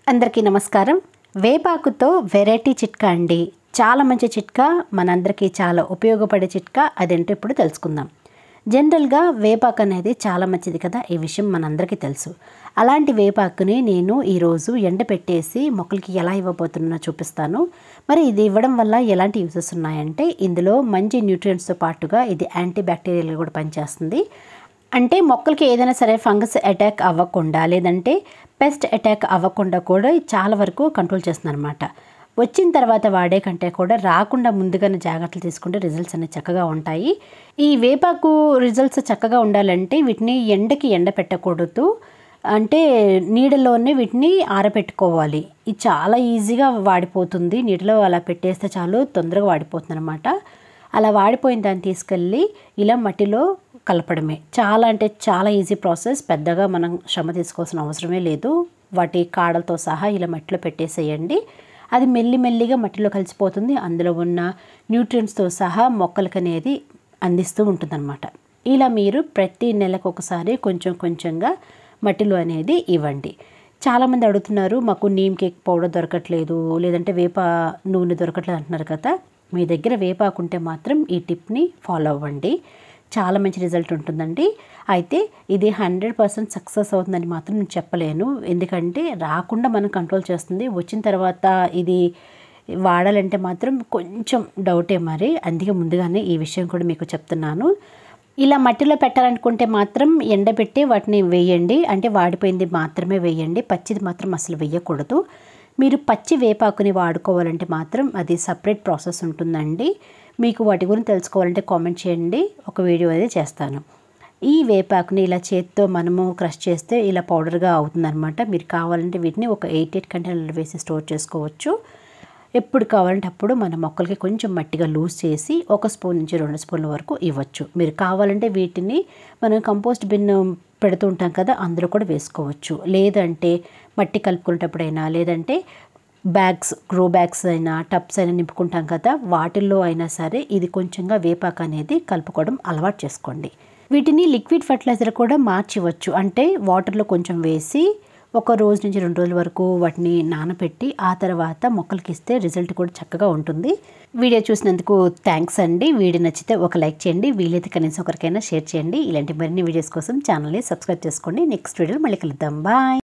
అందరికీ నమస్కారం. వేపాకుతో వెరైటీ చిట్కా అండి. చాలా మంచి చిట్కా, మనందరికీ చాలా ఉపయోగపడే చిట్కా. అదేంటో ఇప్పుడు తెలుసుకుందాం. జనరల్గా వేపాకు అనేది చాలా మంచిది కదా, ఈ విషయం మనందరికీ తెలుసు. అలాంటి వేపాకుని నేను ఈరోజు ఎండపెట్టేసి మొక్కలకి ఎలా ఇవ్వబోతున్నా చూపిస్తాను. మరి ఇది ఇవ్వడం వల్ల ఎలాంటి యూజెస్ ఉన్నాయంటే, ఇందులో మంచి న్యూట్రియంట్స్తో పాటుగా ఇది యాంటీ బ్యాక్టీరియల్ కూడా పనిచేస్తుంది. అంటే మొక్కలకి ఏదైనా సరే ఫంగస్ అటాక్ అవ్వకుండా, లేదంటే పెస్ట్ అటాక్ అవ్వకుండా కూడా చాలా వరకు కంట్రోల్ చేస్తుంది అనమాట. వచ్చిన తర్వాత వాడే కంటే కూడా రాకుండా ముందుగానే జాగ్రత్తలు తీసుకుంటే రిజల్ట్స్ అనేవి చక్కగా ఉంటాయి. ఈ వేపాకు రిజల్ట్స్ చక్కగా ఉండాలంటే వీటిని ఎండ పెట్టకూడదు. అంటే నీడలోనే వీటిని ఆరబెట్టుకోవాలి. ఇది చాలా ఈజీగా వాడిపోతుంది. నీటిలో అలా పెట్టేస్తే చాలు, తొందరగా వాడిపోతుంది అనమాట. అలా వాడిపోయిన దాన్ని తీసుకెళ్ళి ఇలా మట్టిలో కలపడమే. చాలా అంటే చాలా ఈజీ ప్రాసెస్. పెద్దగా మనం శ్రమ తీసుకోవాల్సిన అవసరమే లేదు. వాటి కాడలతో సహా ఇలా మట్టిలో పెట్టేసేయండి. అది మెల్లిమెల్లిగా మట్టిలో కలిసిపోతుంది. అందులో ఉన్న న్యూట్రియంట్స్తో సహా మొక్కలకి అనేది అందిస్తూ ఉంటుందన్నమాట. ఇలా మీరు ప్రతి నెలకు ఒకసారి కొంచెం కొంచెంగా మట్టిలో అనేది ఇవ్వండి. చాలామంది అడుగుతున్నారు, మాకు నీమ్ కేక్ పౌడర్ దొరకట్లేదు, లేదంటే వేప నూనె దొరకట్లేదు అంటున్నారు కదా. మీ దగ్గర వేపాకు ఉంటే మాత్రం ఈ టిప్ని ఫాలో అవ్వండి. చాలా మంచి రిజల్ట్ ఉంటుందండి. అయితే ఇది 100% సక్సెస్ అవుతుందని మాత్రం నేను చెప్పలేను. ఎందుకంటే రాకుండా మనం కంట్రోల్ చేస్తుంది. వచ్చిన తర్వాత ఇది వాడాలంటే మాత్రం కొంచెం డౌటే మరి. అందుకే ముందుగానే ఈ విషయం కూడా మీకు చెప్తున్నాను. ఇలా మట్టిలో పెట్టాలనుకుంటే మాత్రం ఎండబెట్టి వాటిని వేయండి. అంటే వాడిపోయింది మాత్రమే వేయండి. పచ్చిది మాత్రం అసలు వేయకూడదు. మీరు పచ్చి వేపాకుని వాడుకోవాలంటే మాత్రం అది సపరేట్ ప్రాసెస్ ఉంటుందండి. మీకు వాటి గురించి తెలుసుకోవాలంటే కామెంట్ చేయండి, ఒక వీడియో అనేది చేస్తాను. ఈ వేపాకుని ఇలా చేతితో మనము క్రష్ చేస్తే ఇలా పౌడర్గా అవుతుందన్నమాట. మీరు కావాలంటే వీటిని ఒక 8 కంటైనర్లు వేసి స్టోర్ చేసుకోవచ్చు. ఎప్పుడు కావాలంటే అప్పుడు మన మొక్కలకి కొంచెం మట్టిగా లూజ్ చేసి 1 స్పూన్ నుంచి 2 స్పూన్ల వరకు ఇవ్వచ్చు. మీరు కావాలంటే వీటిని మనం కంపోస్ట్ బిన్ పెడుతూ ఉంటాం కదా, అందులో కూడా వేసుకోవచ్చు. లేదంటే మట్టి కలుపుకునేటప్పుడైనా, లేదంటే బ్యాగ్స్, గ్రో బ్యాగ్స్ అయినా, టబ్స్ అయినా నింపుకుంటాం కదా, వాటిల్లో అయినా సరే ఇది కొంచెంగా వేపాకు అనేది కలుపుకోవడం అలవాటు చేసుకోండి. వీటిని లిక్విడ్ ఫర్టిలైజర్ కూడా మార్చివచ్చు. అంటే వాటర్లో కొంచెం వేసి 1 రోజు నుంచి 2 రోజుల వరకు వాటిని నానబెట్టి ఆ తర్వాత మొక్కలకి ఇస్తే రిజల్ట్ కూడా చక్కగా ఉంటుంది. వీడియో చూసినందుకు థ్యాంక్స్ అండి. వీడియో నచ్చితే ఒక లైక్ చేయండి. వీలైతే కనీసం ఒకరికైనా షేర్ చేయండి. ఇలాంటి మరిన్ని వీడియోస్ కోసం ఛానల్ని సబ్స్క్రైబ్ చేసుకోండి. నెక్స్ట్ వీడియోలో మళ్ళీ కలుద్దాం. బాయ్.